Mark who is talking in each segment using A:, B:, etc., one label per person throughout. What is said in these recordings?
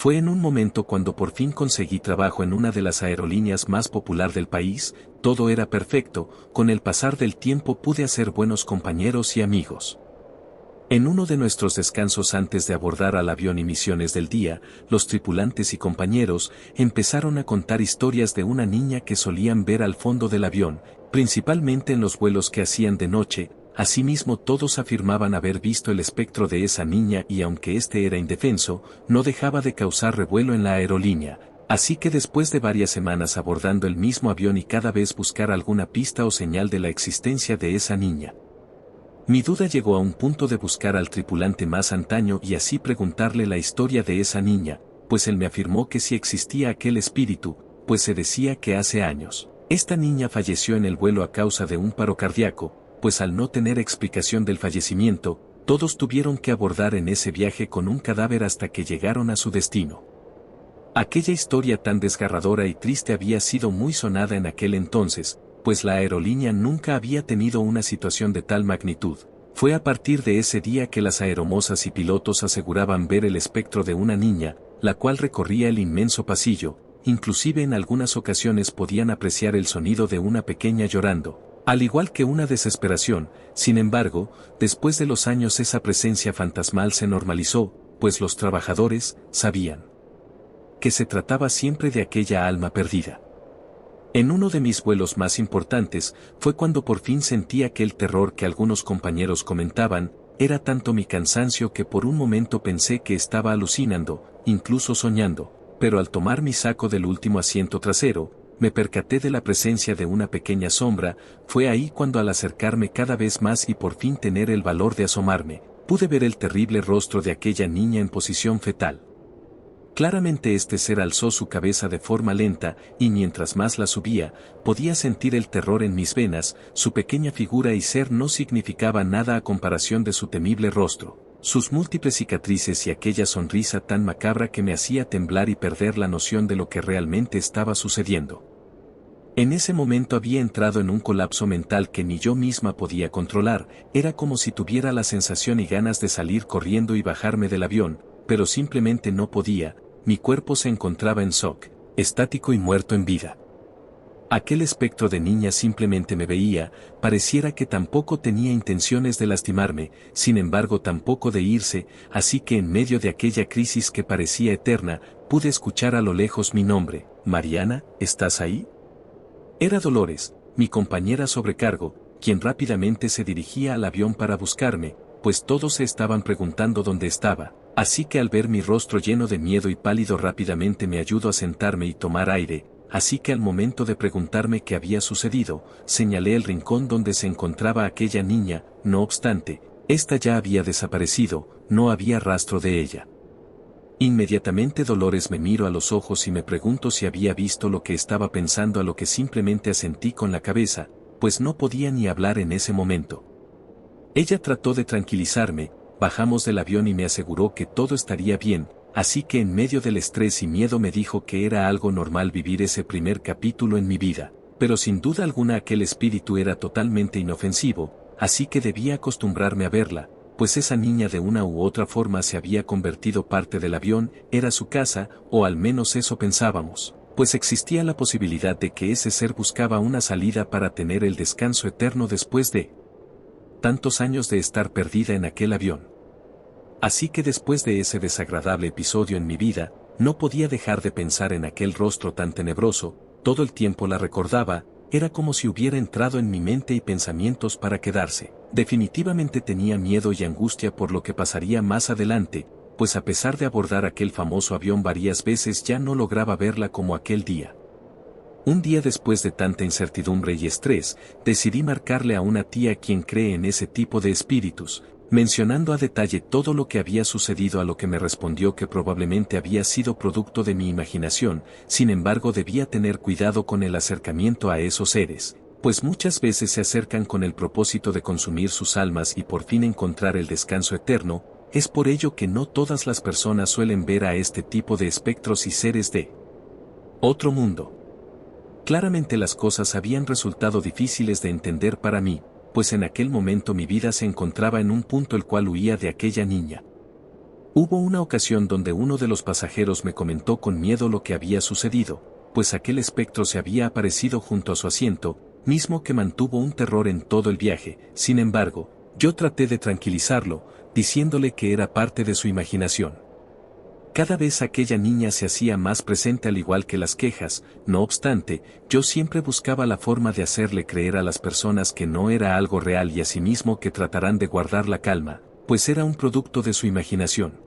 A: Fue en un momento cuando por fin conseguí trabajo en una de las aerolíneas más popular del país, todo era perfecto, con el pasar del tiempo pude hacer buenos compañeros y amigos. En uno de nuestros descansos antes de abordar al avión y misiones del día, los tripulantes y compañeros empezaron a contar historias de una niña que solían ver al fondo del avión, principalmente en los vuelos que hacían de noche. Asimismo todos afirmaban haber visto el espectro de esa niña y aunque este era indefenso, no dejaba de causar revuelo en la aerolínea, así que después de varias semanas abordando el mismo avión y cada vez buscar alguna pista o señal de la existencia de esa niña, mi duda llegó a un punto de buscar al tripulante más antaño y así preguntarle la historia de esa niña, pues él me afirmó que sí existía aquel espíritu, pues se decía que hace años, esta niña falleció en el vuelo a causa de un paro cardíaco, pues al no tener explicación del fallecimiento, todos tuvieron que abordar en ese viaje con un cadáver hasta que llegaron a su destino. Aquella historia tan desgarradora y triste había sido muy sonada en aquel entonces, pues la aerolínea nunca había tenido una situación de tal magnitud. Fue a partir de ese día que las aeromosas y pilotos aseguraban ver el espectro de una niña, la cual recorría el inmenso pasillo, inclusive en algunas ocasiones podían apreciar el sonido de una pequeña llorando, al igual que una desesperación. Sin embargo, después de los años esa presencia fantasmal se normalizó, pues los trabajadores sabían que se trataba siempre de aquella alma perdida. En uno de mis vuelos más importantes, fue cuando por fin sentí aquel terror que algunos compañeros comentaban. Era tanto mi cansancio que por un momento pensé que estaba alucinando, incluso soñando, pero al tomar mi saco del último asiento trasero, me percaté de la presencia de una pequeña sombra. Fue ahí cuando al acercarme cada vez más y por fin tener el valor de asomarme, pude ver el terrible rostro de aquella niña en posición fetal. Claramente este ser alzó su cabeza de forma lenta, y mientras más la subía, podía sentir el terror en mis venas. Su pequeña figura y ser no significaba nada a comparación de su temible rostro, sus múltiples cicatrices y aquella sonrisa tan macabra que me hacía temblar y perder la noción de lo que realmente estaba sucediendo. En ese momento había entrado en un colapso mental que ni yo misma podía controlar. Era como si tuviera la sensación y ganas de salir corriendo y bajarme del avión, pero simplemente no podía. Mi cuerpo se encontraba en shock, estático y muerto en vida. Aquel espectro de niña simplemente me veía, pareciera que tampoco tenía intenciones de lastimarme, sin embargo tampoco de irse, así que en medio de aquella crisis que parecía eterna, pude escuchar a lo lejos mi nombre. Mariana, ¿estás ahí? Era Dolores, mi compañera sobrecargo, quien rápidamente se dirigía al avión para buscarme, pues todos se estaban preguntando dónde estaba. Así que al ver mi rostro lleno de miedo y pálido rápidamente me ayudó a sentarme y tomar aire, así que al momento de preguntarme qué había sucedido, señalé el rincón donde se encontraba aquella niña. No obstante, esta ya había desaparecido, no había rastro de ella. Inmediatamente Dolores me miró a los ojos y me preguntó si había visto lo que estaba pensando, a lo que simplemente asentí con la cabeza, pues no podía ni hablar en ese momento. Ella trató de tranquilizarme. Bajamos del avión y me aseguró que todo estaría bien, así que en medio del estrés y miedo me dijo que era algo normal vivir ese primer capítulo en mi vida, pero sin duda alguna aquel espíritu era totalmente inofensivo, así que debía acostumbrarme a verla, pues esa niña de una u otra forma se había convertido parte del avión. Era su casa, o al menos eso pensábamos, pues existía la posibilidad de que ese ser buscaba una salida para tener el descanso eterno después de tantos años de estar perdida en aquel avión. Así que después de ese desagradable episodio en mi vida, no podía dejar de pensar en aquel rostro tan tenebroso. Todo el tiempo la recordaba, era como si hubiera entrado en mi mente y pensamientos para quedarse. Definitivamente tenía miedo y angustia por lo que pasaría más adelante, pues a pesar de abordar aquel famoso avión varias veces ya no lograba verla como aquel día. Un día después de tanta incertidumbre y estrés, decidí marcarle a una tía quien cree en ese tipo de espíritus, mencionando a detalle todo lo que había sucedido, a lo que me respondió que probablemente había sido producto de mi imaginación. Sin embargo debía tener cuidado con el acercamiento a esos seres, pues muchas veces se acercan con el propósito de consumir sus almas y por fin encontrar el descanso eterno. Es por ello que no todas las personas suelen ver a este tipo de espectros y seres de otro mundo. Claramente las cosas habían resultado difíciles de entender para mí, pues en aquel momento mi vida se encontraba en un punto el cual huía de aquella niña. Hubo una ocasión donde uno de los pasajeros me comentó con miedo lo que había sucedido, pues aquel espectro se había aparecido junto a su asiento, mismo que mantuvo un terror en todo el viaje. Sin embargo, yo traté de tranquilizarlo, diciéndole que era parte de su imaginación. Cada vez aquella niña se hacía más presente al igual que las quejas. No obstante, yo siempre buscaba la forma de hacerle creer a las personas que no era algo real y asimismo que tratarán de guardar la calma, pues era un producto de su imaginación.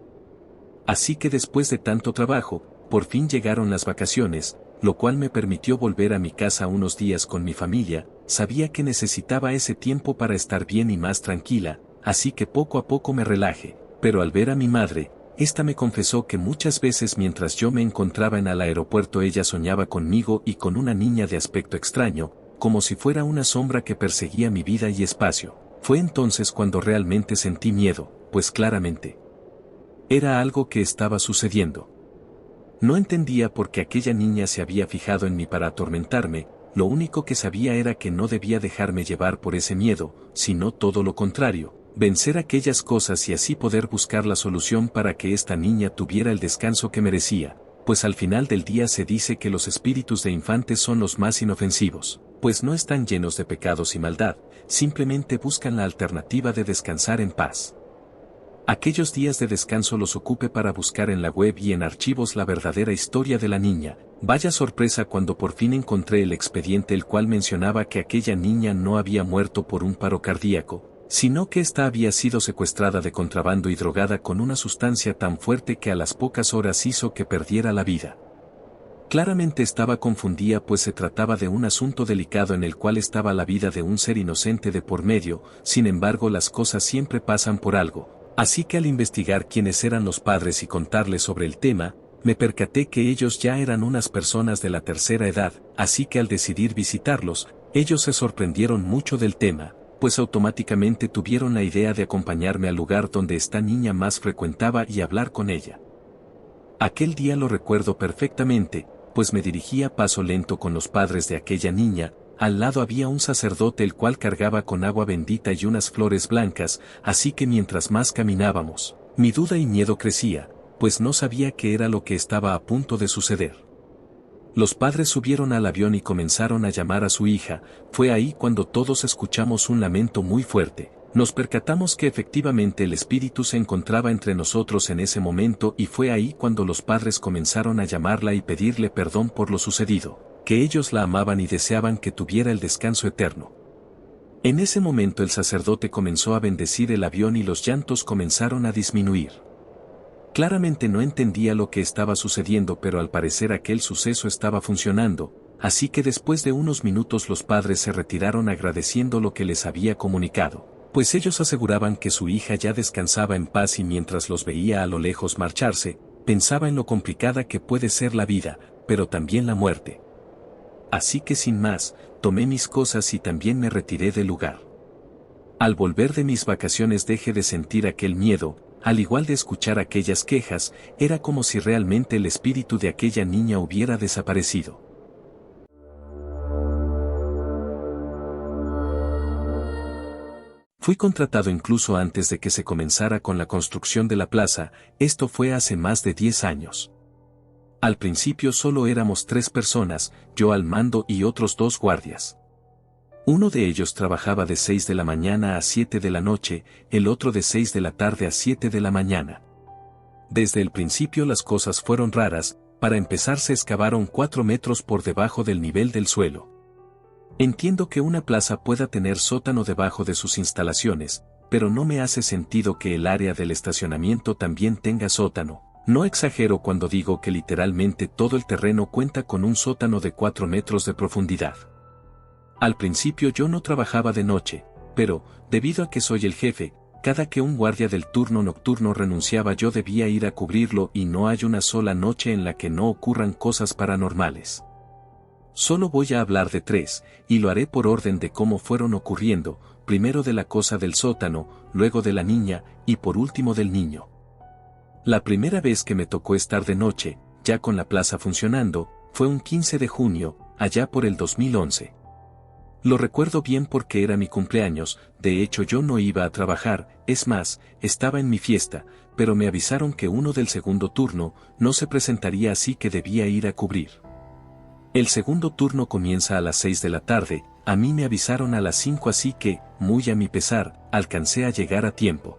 A: Así que después de tanto trabajo, por fin llegaron las vacaciones, lo cual me permitió volver a mi casa unos días con mi familia. Sabía que necesitaba ese tiempo para estar bien y más tranquila, así que poco a poco me relajé, pero al ver a mi madre, esta me confesó que muchas veces mientras yo me encontraba en el aeropuerto ella soñaba conmigo y con una niña de aspecto extraño, como si fuera una sombra que perseguía mi vida y espacio. Fue entonces cuando realmente sentí miedo, pues claramente era algo que estaba sucediendo. No entendía por qué aquella niña se había fijado en mí para atormentarme. Lo único que sabía era que no debía dejarme llevar por ese miedo, sino todo lo contrario, vencer aquellas cosas y así poder buscar la solución para que esta niña tuviera el descanso que merecía, pues al final del día se dice que los espíritus de infantes son los más inofensivos, pues no están llenos de pecados y maldad, simplemente buscan la alternativa de descansar en paz. Aquellos días de descanso los ocupé para buscar en la web y en archivos la verdadera historia de la niña. Vaya sorpresa cuando por fin encontré el expediente, el cual mencionaba que aquella niña no había muerto por un paro cardíaco, sino que ésta había sido secuestrada de contrabando y drogada con una sustancia tan fuerte que a las pocas horas hizo que perdiera la vida. Claramente estaba confundida, pues se trataba de un asunto delicado en el cual estaba la vida de un ser inocente de por medio. Sin embargo, las cosas siempre pasan por algo. Así que al investigar quiénes eran los padres y contarles sobre el tema, me percaté que ellos ya eran unas personas de la tercera edad, así que al decidir visitarlos, ellos se sorprendieron mucho del tema, pues automáticamente tuvieron la idea de acompañarme al lugar donde esta niña más frecuentaba y hablar con ella. Aquel día lo recuerdo perfectamente, pues me dirigía a paso lento con los padres de aquella niña. Al lado había un sacerdote el cual cargaba con agua bendita y unas flores blancas, así que mientras más caminábamos, mi duda y miedo crecía, pues no sabía qué era lo que estaba a punto de suceder. Los padres subieron al avión y comenzaron a llamar a su hija. Fue ahí cuando todos escuchamos un lamento muy fuerte. Nos percatamos que efectivamente el espíritu se encontraba entre nosotros en ese momento y fue ahí cuando los padres comenzaron a llamarla y pedirle perdón por lo sucedido, que ellos la amaban y deseaban que tuviera el descanso eterno. En ese momento el sacerdote comenzó a bendecir el avión y los llantos comenzaron a disminuir. Claramente no entendía lo que estaba sucediendo, pero al parecer aquel suceso estaba funcionando, así que después de unos minutos los padres se retiraron agradeciendo lo que les había comunicado, pues ellos aseguraban que su hija ya descansaba en paz y mientras los veía a lo lejos marcharse, pensaba en lo complicada que puede ser la vida, pero también la muerte. Así que sin más, tomé mis cosas y también me retiré del lugar. Al volver de mis vacaciones dejé de sentir aquel miedo, al igual de escuchar aquellas quejas, era como si realmente el espíritu de aquella niña hubiera desaparecido. Fui contratado incluso antes de que se comenzara con la construcción de la plaza. Esto fue hace más de 10 años. Al principio solo éramos 3 personas, yo al mando y otros 2 guardias. Uno de ellos trabajaba de 6 de la mañana a 7 de la noche, el otro de 6 de la tarde a 7 de la mañana. Desde el principio las cosas fueron raras. Para empezar se excavaron 4 metros por debajo del nivel del suelo. Entiendo que una plaza pueda tener sótano debajo de sus instalaciones, pero no me hace sentido que el área del estacionamiento también tenga sótano. No exagero cuando digo que literalmente todo el terreno cuenta con un sótano de 4 metros de profundidad. Al principio yo no trabajaba de noche, pero, debido a que soy el jefe, cada que un guardia del turno nocturno renunciaba yo debía ir a cubrirlo y no hay una sola noche en la que no ocurran cosas paranormales. Solo voy a hablar de 3, y lo haré por orden de cómo fueron ocurriendo, primero de la cosa del sótano, luego de la niña, y por último del niño. La primera vez que me tocó estar de noche, ya con la plaza funcionando, fue un 15 de junio, allá por el 2011. Lo recuerdo bien porque era mi cumpleaños, de hecho yo no iba a trabajar, es más, estaba en mi fiesta, pero me avisaron que uno del segundo turno no se presentaría así que debía ir a cubrir. El segundo turno comienza a las 6 de la tarde, a mí me avisaron a las 5 así que, muy a mi pesar, alcancé a llegar a tiempo.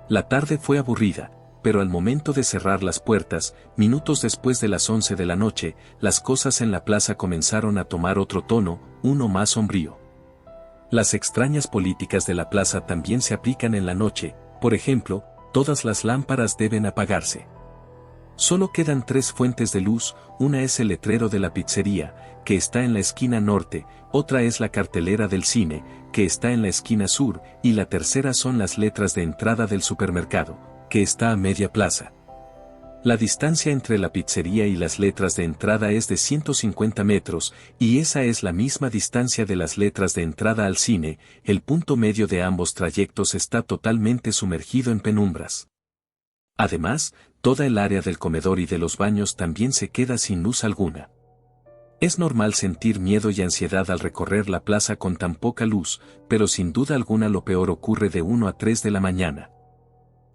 A: La tarde fue aburrida, pero al momento de cerrar las puertas, minutos después de las 11 de la noche, las cosas en la plaza comenzaron a tomar otro tono, uno más sombrío. Las extrañas políticas de la plaza también se aplican en la noche, por ejemplo, todas las lámparas deben apagarse. Solo quedan 3 fuentes de luz, una es el letrero de la pizzería, que está en la esquina norte, otra es la cartelera del cine, que está en la esquina sur, y la tercera son las letras de entrada del supermercado, que está a media plaza. La distancia entre la pizzería y las letras de entrada es de 150 metros, y esa es la misma distancia de las letras de entrada al cine, el punto medio de ambos trayectos está totalmente sumergido en penumbras. Además, toda el área del comedor y de los baños también se queda sin luz alguna. Es normal sentir miedo y ansiedad al recorrer la plaza con tan poca luz, pero sin duda alguna lo peor ocurre de 1 a 3 de la mañana.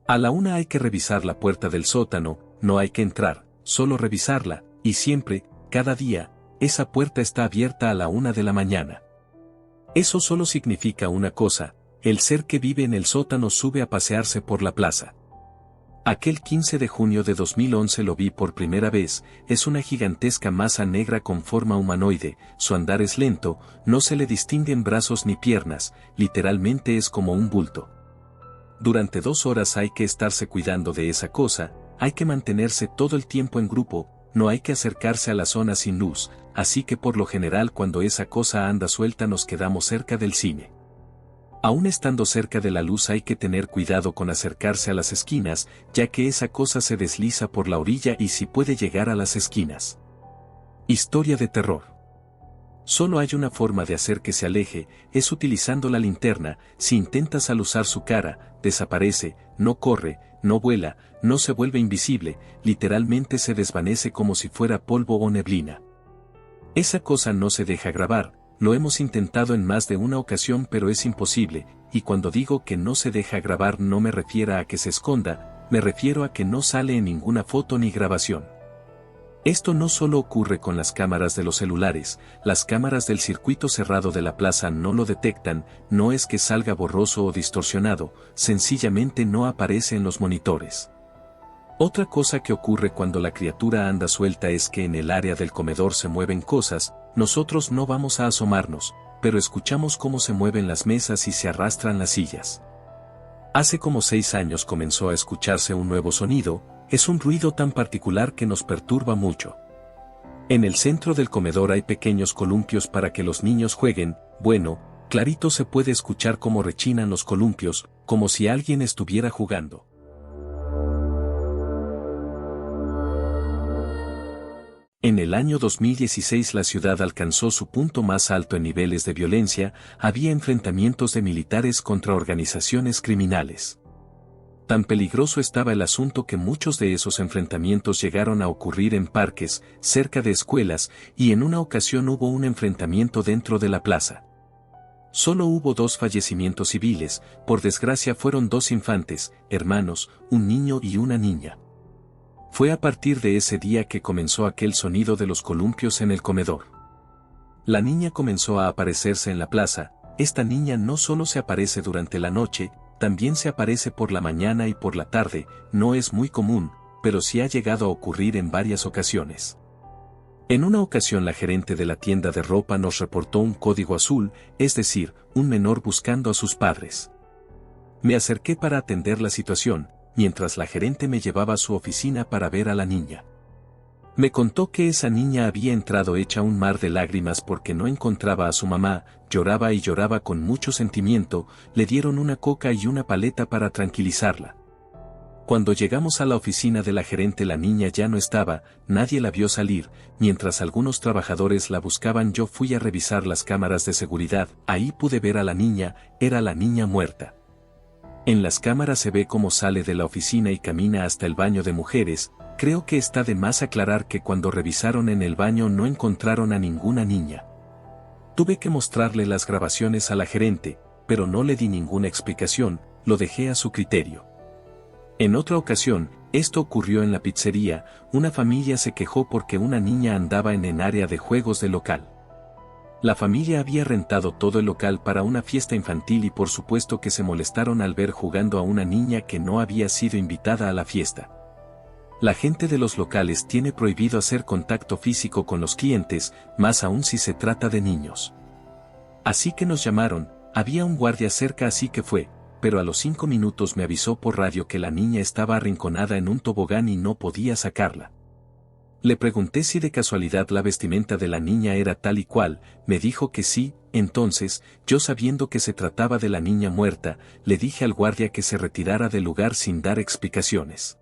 A: A la 1 hay que revisar la puerta del sótano, no hay que entrar, solo revisarla, y siempre, cada día, esa puerta está abierta a la 1 de la mañana. Eso solo significa una cosa, el ser que vive en el sótano sube a pasearse por la plaza. Aquel 15 de junio de 2011 lo vi por primera vez, es una gigantesca masa negra con forma humanoide, su andar es lento, no se le distinguen brazos ni piernas, literalmente es como un bulto. Durante 2 horas hay que estarse cuidando de esa cosa, hay que mantenerse todo el tiempo en grupo, no hay que acercarse a la zona sin luz, así que por lo general cuando esa cosa anda suelta nos quedamos cerca del cine. Aún estando cerca de la luz hay que tener cuidado con acercarse a las esquinas, ya que esa cosa se desliza por la orilla y sí puede llegar a las esquinas. Historia de terror. Solo hay una forma de hacer que se aleje, es utilizando la linterna, si intentas alusar su cara, desaparece, no corre, no vuela, no se vuelve invisible, literalmente se desvanece como si fuera polvo o neblina. Esa cosa no se deja grabar. Lo hemos intentado en más de una ocasión pero es imposible, y cuando digo que no se deja grabar no me refiero a que se esconda, me refiero a que no sale en ninguna foto ni grabación. Esto no solo ocurre con las cámaras de los celulares, las cámaras del circuito cerrado de la plaza no lo detectan, no es que salga borroso o distorsionado, sencillamente no aparece en los monitores. Otra cosa que ocurre cuando la criatura anda suelta es que en el área del comedor se mueven cosas, nosotros no vamos a asomarnos, pero escuchamos cómo se mueven las mesas y se arrastran las sillas. Hace como 6 años comenzó a escucharse un nuevo sonido, es un ruido tan particular que nos perturba mucho. En el centro del comedor hay pequeños columpios para que los niños jueguen, bueno, clarito se puede escuchar cómo rechinan los columpios, como si alguien estuviera jugando. En el año 2016 la ciudad alcanzó su punto más alto en niveles de violencia, había enfrentamientos de militares contra organizaciones criminales. Tan peligroso estaba el asunto que muchos de esos enfrentamientos llegaron a ocurrir en parques, cerca de escuelas, y en una ocasión hubo un enfrentamiento dentro de la plaza. Solo hubo 2 fallecimientos civiles, por desgracia fueron 2 infantes, hermanos, un niño y una niña. Fue a partir de ese día que comenzó aquel sonido de los columpios en el comedor. La niña comenzó a aparecerse en la plaza, esta niña no solo se aparece durante la noche, también se aparece por la mañana y por la tarde, no es muy común, pero sí ha llegado a ocurrir en varias ocasiones. En una ocasión la gerente de la tienda de ropa nos reportó un código azul, es decir, un menor buscando a sus padres. Me acerqué para atender la situación, mientras la gerente me llevaba a su oficina para ver a la niña. Me contó que esa niña había entrado hecha un mar de lágrimas porque no encontraba a su mamá, lloraba y lloraba con mucho sentimiento, le dieron una coca y una paleta para tranquilizarla. Cuando llegamos a la oficina de la gerente la niña ya no estaba, nadie la vio salir, mientras algunos trabajadores la buscaban yo fui a revisar las cámaras de seguridad, ahí pude ver a la niña, era la niña muerta. En las cámaras se ve cómo sale de la oficina y camina hasta el baño de mujeres, creo que está de más aclarar que cuando revisaron en el baño no encontraron a ninguna niña. Tuve que mostrarle las grabaciones a la gerente, pero no le di ninguna explicación, lo dejé a su criterio. En otra ocasión, esto ocurrió en la pizzería, una familia se quejó porque una niña andaba en el área de juegos del local. La familia había rentado todo el local para una fiesta infantil y por supuesto que se molestaron al ver jugando a una niña que no había sido invitada a la fiesta. La gente de los locales tiene prohibido hacer contacto físico con los clientes, más aún si se trata de niños. Así que nos llamaron, había un guardia cerca así que fue, pero a los 5 minutos me avisó por radio que la niña estaba arrinconada en un tobogán y no podía sacarla. Le pregunté si de casualidad la vestimenta de la niña era tal y cual, me dijo que sí, entonces, yo sabiendo que se trataba de la niña muerta, le dije al guardia que se retirara del lugar sin dar explicaciones.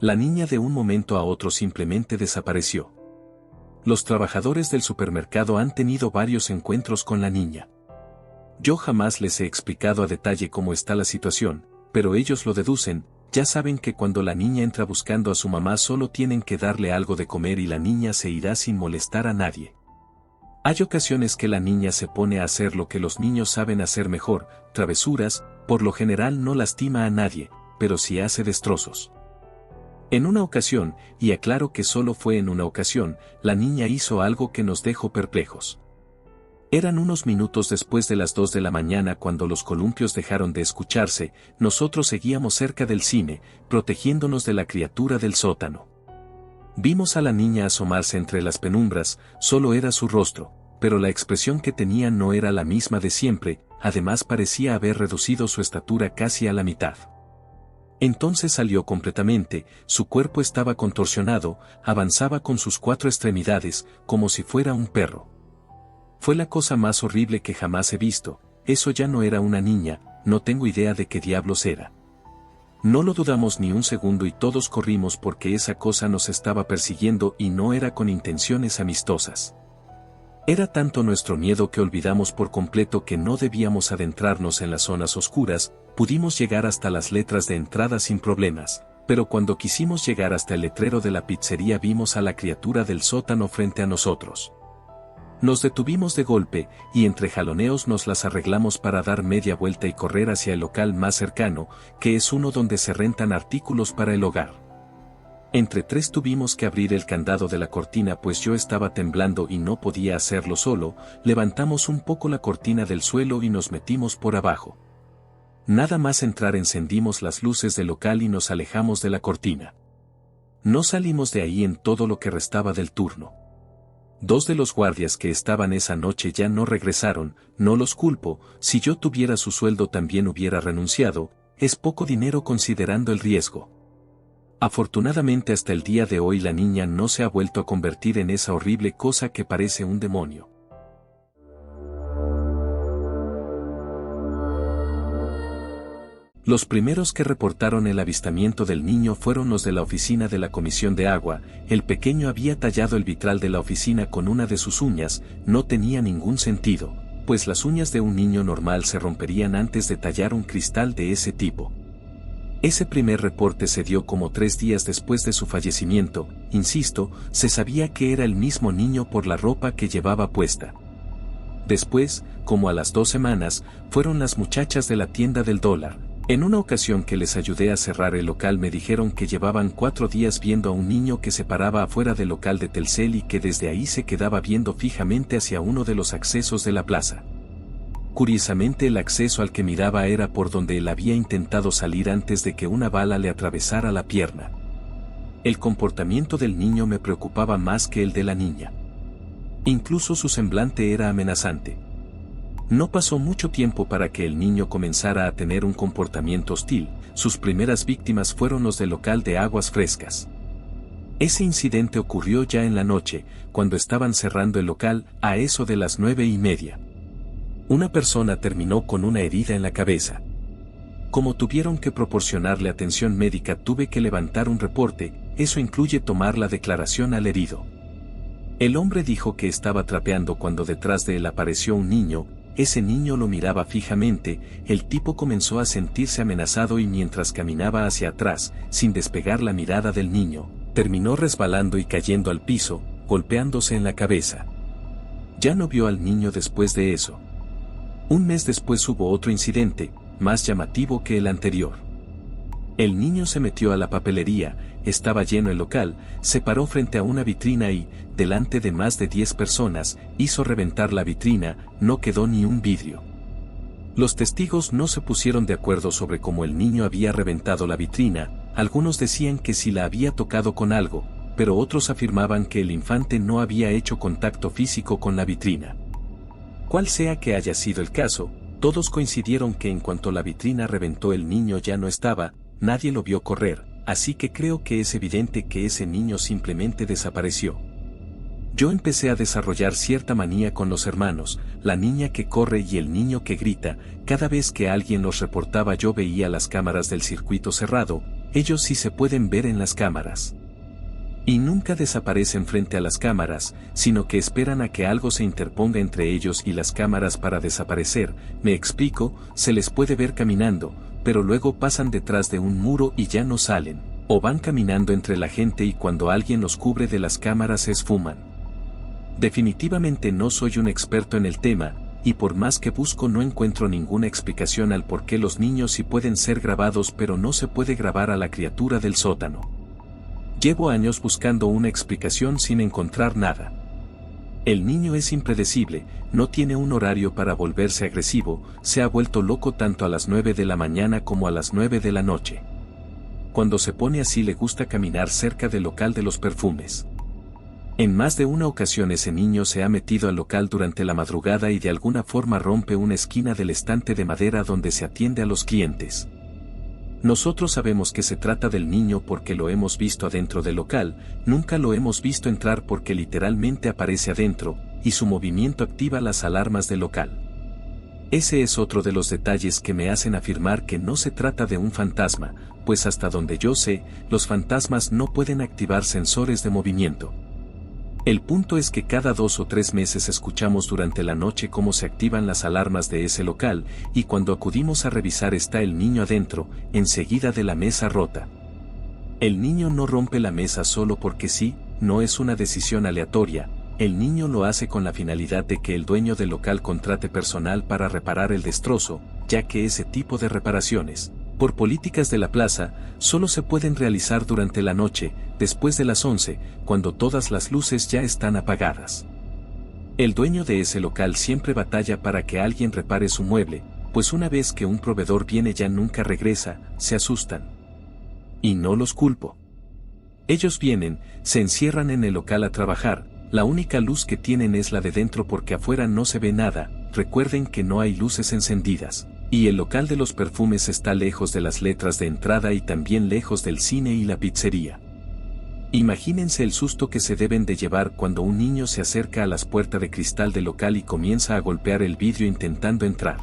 A: La niña de un momento a otro simplemente desapareció. Los trabajadores del supermercado han tenido varios encuentros con la niña. Yo jamás les he explicado a detalle cómo está la situación, pero ellos lo deducen, ya saben que cuando la niña entra buscando a su mamá solo tienen que darle algo de comer y la niña se irá sin molestar a nadie. Hay ocasiones que la niña se pone a hacer lo que los niños saben hacer mejor, travesuras, por lo general no lastima a nadie, pero sí hace destrozos. En una ocasión, y aclaro que solo fue en una ocasión, la niña hizo algo que nos dejó perplejos. Eran unos minutos después de las 2 de la mañana cuando los columpios dejaron de escucharse, nosotros seguíamos cerca del cine, protegiéndonos de la criatura del sótano. Vimos a la niña asomarse entre las penumbras, solo era su rostro, pero la expresión que tenía no era la misma de siempre, además parecía haber reducido su estatura casi a la mitad. Entonces salió completamente, su cuerpo estaba contorsionado, avanzaba con sus 4 extremidades, como si fuera un perro. Fue la cosa más horrible que jamás he visto, eso ya no era una niña, no tengo idea de qué diablos era. No lo dudamos ni un segundo y todos corrimos porque esa cosa nos estaba persiguiendo y no era con intenciones amistosas. Era tanto nuestro miedo que olvidamos por completo que no debíamos adentrarnos en las zonas oscuras, pudimos llegar hasta las letras de entrada sin problemas, pero cuando quisimos llegar hasta el letrero de la pizzería vimos a la criatura del sótano frente a nosotros. Nos detuvimos de golpe, y entre jaloneos nos las arreglamos para dar media vuelta y correr hacia el local más cercano, que es uno donde se rentan artículos para el hogar. Entre 3 tuvimos que abrir el candado de la cortina pues yo estaba temblando y no podía hacerlo solo, levantamos un poco la cortina del suelo y nos metimos por abajo. Nada más entrar encendimos las luces del local y nos alejamos de la cortina. No salimos de ahí en todo lo que restaba del turno. 2 de los guardias que estaban esa noche ya no regresaron, no los culpo, si yo tuviera su sueldo también hubiera renunciado, es poco dinero considerando el riesgo. Afortunadamente hasta el día de hoy la niña no se ha vuelto a convertir en esa horrible cosa que parece un demonio. Los primeros que reportaron el avistamiento del niño fueron los de la oficina de la Comisión de Agua. El pequeño había tallado el vitral de la oficina con una de sus uñas, no tenía ningún sentido, pues las uñas de un niño normal se romperían antes de tallar un cristal de ese tipo. Ese primer reporte se dio como 3 días después de su fallecimiento, insisto, se sabía que era el mismo niño por la ropa que llevaba puesta. Después, como a las 2 semanas, fueron las muchachas de la tienda del dólar. En una ocasión que les ayudé a cerrar el local me dijeron que llevaban 4 días viendo a un niño que se paraba afuera del local de Telcel y que desde ahí se quedaba viendo fijamente hacia uno de los accesos de la plaza. Curiosamente el acceso al que miraba era por donde él había intentado salir antes de que una bala le atravesara la pierna. El comportamiento del niño me preocupaba más que el de la niña. Incluso su semblante era amenazante. No pasó mucho tiempo para que el niño comenzara a tener un comportamiento hostil, sus primeras víctimas fueron los del local de aguas frescas. Ese incidente ocurrió ya en la noche, cuando estaban cerrando el local, a eso de las 9:30. Una persona terminó con una herida en la cabeza. Como tuvieron que proporcionarle atención médica tuve que levantar un reporte, eso incluye tomar la declaración al herido. El hombre dijo que estaba trapeando cuando detrás de él apareció un niño. Ese niño lo miraba fijamente, el tipo comenzó a sentirse amenazado y mientras caminaba hacia atrás, sin despegar la mirada del niño, terminó resbalando y cayendo al piso, golpeándose en la cabeza. Ya no vio al niño después de eso. Un mes después hubo otro incidente, más llamativo que el anterior. El niño se metió a la papelería, estaba lleno el local, se paró frente a una vitrina y, delante de más de 10 personas, hizo reventar la vitrina, no quedó ni un vidrio. Los testigos no se pusieron de acuerdo sobre cómo el niño había reventado la vitrina, algunos decían que si la había tocado con algo, pero otros afirmaban que el infante no había hecho contacto físico con la vitrina. Cual sea que haya sido el caso, todos coincidieron que en cuanto la vitrina reventó el niño ya no estaba, nadie lo vio correr, así que creo que es evidente que ese niño simplemente desapareció. Yo empecé a desarrollar cierta manía con los hermanos, la niña que corre y el niño que grita, cada vez que alguien los reportaba yo veía las cámaras del circuito cerrado, ellos sí se pueden ver en las cámaras. Y nunca desaparecen frente a las cámaras, sino que esperan a que algo se interponga entre ellos y las cámaras para desaparecer, me explico, se les puede ver caminando, pero luego pasan detrás de un muro y ya no salen, o van caminando entre la gente y cuando alguien los cubre de las cámaras se esfuman. Definitivamente no soy un experto en el tema, y por más que busco no encuentro ninguna explicación al por qué los niños sí pueden ser grabados pero no se puede grabar a la criatura del sótano. Llevo años buscando una explicación sin encontrar nada. El niño es impredecible, no tiene un horario para volverse agresivo, se ha vuelto loco tanto a las 9 de la mañana como a las 9 de la noche. Cuando se pone así le gusta caminar cerca del local de los perfumes. En más de una ocasión ese niño se ha metido al local durante la madrugada y de alguna forma rompe una esquina del estante de madera donde se atiende a los clientes. Nosotros sabemos que se trata del niño porque lo hemos visto adentro del local, nunca lo hemos visto entrar porque literalmente aparece adentro, y su movimiento activa las alarmas del local. Ese es otro de los detalles que me hacen afirmar que no se trata de un fantasma, pues hasta donde yo sé, los fantasmas no pueden activar sensores de movimiento. El punto es que cada 2 o 3 meses escuchamos durante la noche cómo se activan las alarmas de ese local, y cuando acudimos a revisar está el niño adentro, enseguida de la mesa rota. El niño no rompe la mesa solo porque sí, no es una decisión aleatoria, el niño lo hace con la finalidad de que el dueño del local contrate personal para reparar el destrozo, ya que ese tipo de reparaciones, por políticas de la plaza, solo se pueden realizar durante la noche, después de las 11, cuando todas las luces ya están apagadas. El dueño de ese local siempre batalla para que alguien repare su mueble, pues una vez que un proveedor viene ya nunca regresa, se asustan. Y no los culpo. Ellos vienen, se encierran en el local a trabajar, la única luz que tienen es la de dentro porque afuera no se ve nada, recuerden que no hay luces encendidas. Y el local de los perfumes está lejos de las letras de entrada y también lejos del cine y la pizzería. Imagínense el susto que se deben de llevar cuando un niño se acerca a las puertas de cristal del local y comienza a golpear el vidrio intentando entrar.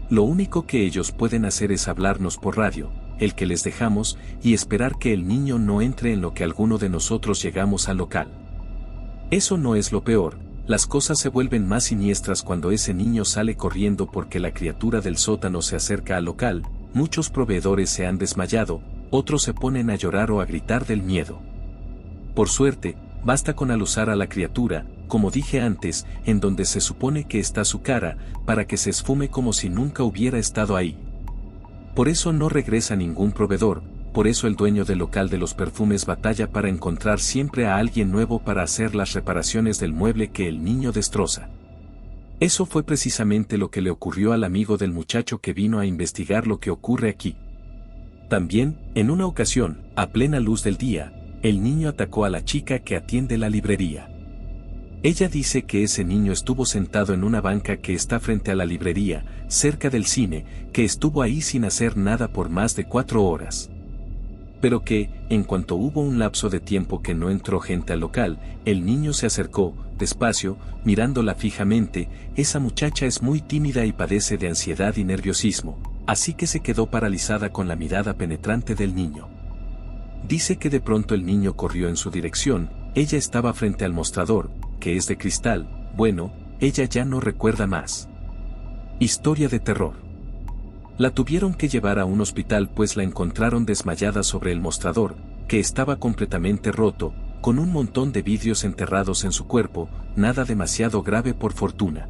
A: Lo único que ellos pueden hacer es hablarnos por radio, el que les dejamos, y esperar que el niño no entre en lo que alguno de nosotros llegamos al local. Eso no es lo peor. Las cosas se vuelven más siniestras cuando ese niño sale corriendo porque la criatura del sótano se acerca al local, muchos proveedores se han desmayado, otros se ponen a llorar o a gritar del miedo. Por suerte, basta con alusar a la criatura, como dije antes, en donde se supone que está su cara, para que se esfume como si nunca hubiera estado ahí. Por eso no regresa ningún proveedor, por eso el dueño del local de los perfumes batalla para encontrar siempre a alguien nuevo para hacer las reparaciones del mueble que el niño destroza. Eso fue precisamente lo que le ocurrió al amigo del muchacho que vino a investigar lo que ocurre aquí. También, en una ocasión, a plena luz del día, el niño atacó a la chica que atiende la librería. Ella dice que ese niño estuvo sentado en una banca que está frente a la librería, cerca del cine, que estuvo ahí sin hacer nada por más de 4 horas. Pero que, en cuanto hubo un lapso de tiempo que no entró gente al local, el niño se acercó, despacio, mirándola fijamente. Esa muchacha es muy tímida y padece de ansiedad y nerviosismo, así que se quedó paralizada con la mirada penetrante del niño. Dice que de pronto el niño corrió en su dirección, ella estaba frente al mostrador, que es de cristal, bueno, ella ya no recuerda más. Historia de terror. La tuvieron que llevar a un hospital pues la encontraron desmayada sobre el mostrador, que estaba completamente roto, con un montón de vidrios enterrados en su cuerpo, nada demasiado grave por fortuna.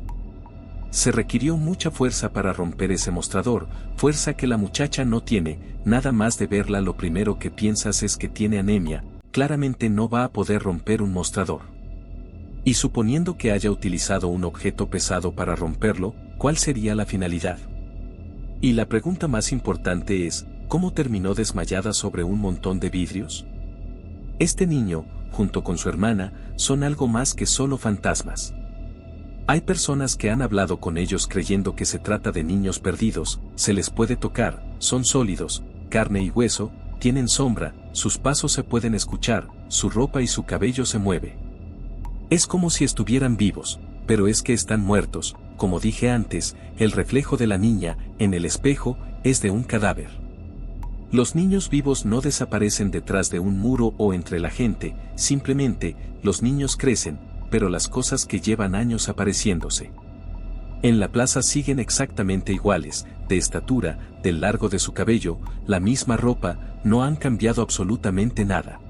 A: Se requirió mucha fuerza para romper ese mostrador, fuerza que la muchacha no tiene, nada más de verla lo primero que piensas es que tiene anemia, claramente no va a poder romper un mostrador. Y suponiendo que haya utilizado un objeto pesado para romperlo, ¿cuál sería la finalidad? Y la pregunta más importante es, ¿cómo terminó desmayada sobre un montón de vidrios? Este niño, junto con su hermana, son algo más que solo fantasmas. Hay personas que han hablado con ellos creyendo que se trata de niños perdidos, se les puede tocar, son sólidos, carne y hueso, tienen sombra, sus pasos se pueden escuchar, su ropa y su cabello se mueve. Es como si estuvieran vivos, pero es que están muertos, como dije antes, el reflejo de la niña, en el espejo, es de un cadáver. Los niños vivos no desaparecen detrás de un muro o entre la gente, simplemente, los niños crecen, pero las cosas que llevan años apareciéndose en la plaza siguen exactamente iguales, de estatura, del largo de su cabello, la misma ropa, no han cambiado absolutamente nada.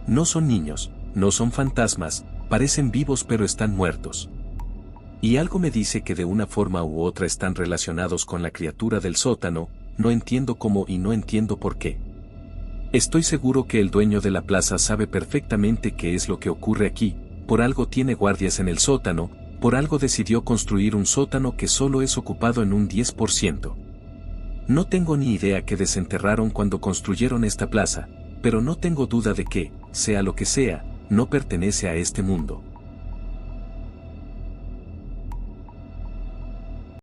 A: No son niños, no son fantasmas, parecen vivos pero están muertos. Y algo me dice que de una forma u otra están relacionados con la criatura del sótano, no entiendo cómo y no entiendo por qué. Estoy seguro que el dueño de la plaza sabe perfectamente qué es lo que ocurre aquí, por algo tiene guardias en el sótano, por algo decidió construir un sótano que solo es ocupado en un 10%. No tengo ni idea qué desenterraron cuando construyeron esta plaza, pero no tengo duda de que, sea lo que sea, no pertenece a este mundo.